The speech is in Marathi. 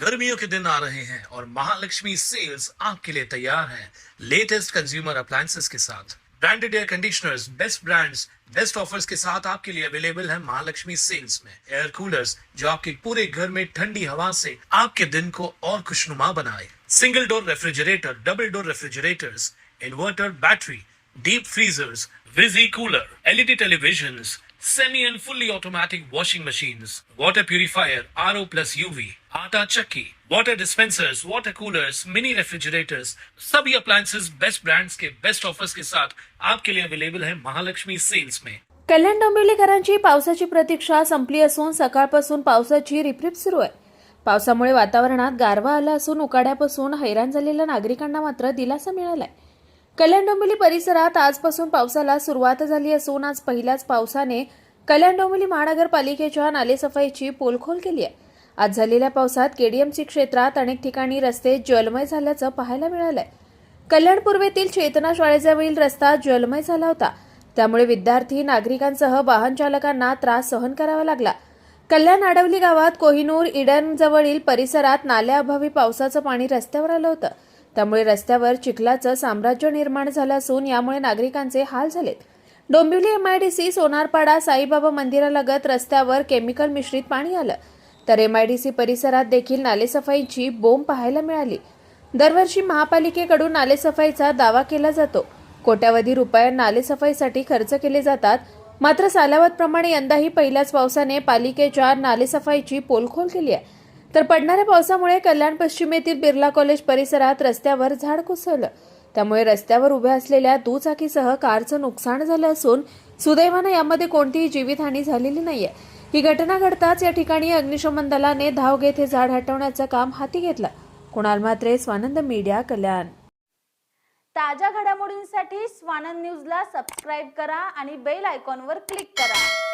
गर्मियों के दिन आ रहे हैं और महालक्ष्मी सेल्स आपके लिए तैयार है लेटेस्ट कंज्यूमर अप्लायंसेस के साथ। Branded air conditioners, best brands, best offers के साथ आपके लिए अवेलेबल है महालक्ष्मी सेल्स में। एयर कूलर्स जो आपके पूरे घर में ठंडी हवा से आपके दिन को और खुशनुमा बनाए। Single door refrigerator, double door refrigerators, inverter battery, deep freezers, विजी cooler, LED televisions, semi and fully automatic washing machines, water purifier, RO plus UV, आटा चक्की, water dispensers, water coolers, mini refrigerators, सभी appliances बेस्ट ब्रांड्स के बेस्ट ऑफर्स के साथ आपके लिए अवेलेबल है महालक्ष्मी सेल्स में। कल्याण डोंबिवलीकरांची पावसाची प्रतीक्षा संपली असून सकाळपासून पावसाची रिपरिप सुरू आहे। पावसामुळे वातावरणात गारवा आला असून उकाड्यापासून हैराण झालेल्या नागरिकांना मात्र दिलासा मिळालाय। कल्याण डोंबिवली परिसरात आजपासून पावसाला सुरुवात झाली असून आज पहिल्याच पावसाने कल्याण डोंबिवली महानगरपालिकेच्या नालेसफाईची पोलखोल केली आहे। आज झालेल्या पावसात केडीएमसी क्षेत्रात अनेक ठिकाणी रस्ते जलमय झाल्याचं पाहायला मिळालंय। कल्याण पूर्वेतील चेतना शाळेजवळील रस्ता जलमय झाला होता, त्यामुळे विद्यार्थी, नागरिकांसह वाहन चालकांना त्रास सहन करावा लागला। कल्याण आडवली गावात कोहिनूर ईडन जवळील परिसरात नाल्याअभावी पावसाचं पाणी रस्त्यावर आलं होतं, त्यामुळे रस्त्यावर चिखलाचं साम्राज्य निर्माण झालं असून यामुळे नागरिकांचे हाल झालेत। डोंबिवली एमआयडीसी सोनारपाडा साईबाबा मंदिरालगत रस्त्यावर केमिकल मिश्रित पाणी आलं, तर एमआयडीसी परिसरात देखील नालेसफाईची बोंब पाहायला मिळाली। दरवर्षी महापालिकेकडून नालेसफाईचा दावा केला जातो, कोट्यावधी रुपये नालेसफाईसाठी खर्च केले जातात, मात्र सालावतप्रमाणे यंदाही पहिल्याच पावसाने पालिकेच्या नालेसफाईची पोलखोल केली आहे। तर पडणाऱ्या पावसामुळे कल्याण पश्चिमेतील बिर्ला कॉलेज परिसरात रस्त्यावर झाड कोसळलं, त्यामुळे रस्त्यावर उभ्या असलेल्या दुचाकीसह कारचं नुकसान झालं असून सुदैवानं यामध्ये कोणतीही जीवितहानी झालेली नाहीये। ही घटना घडताच या ठिकाणी अग्निशमन दलाने धाव घेत हे झाड हटवण्याचं काम हाती घेतलं। कुणाल म्हात्रे, स्वानंद मीडिया, कल्याण। ताज्या घडामोडींसाठी स्वानंद न्यूजला सबस्क्राईब करा आणि बेल आयकॉनवर क्लिक करा।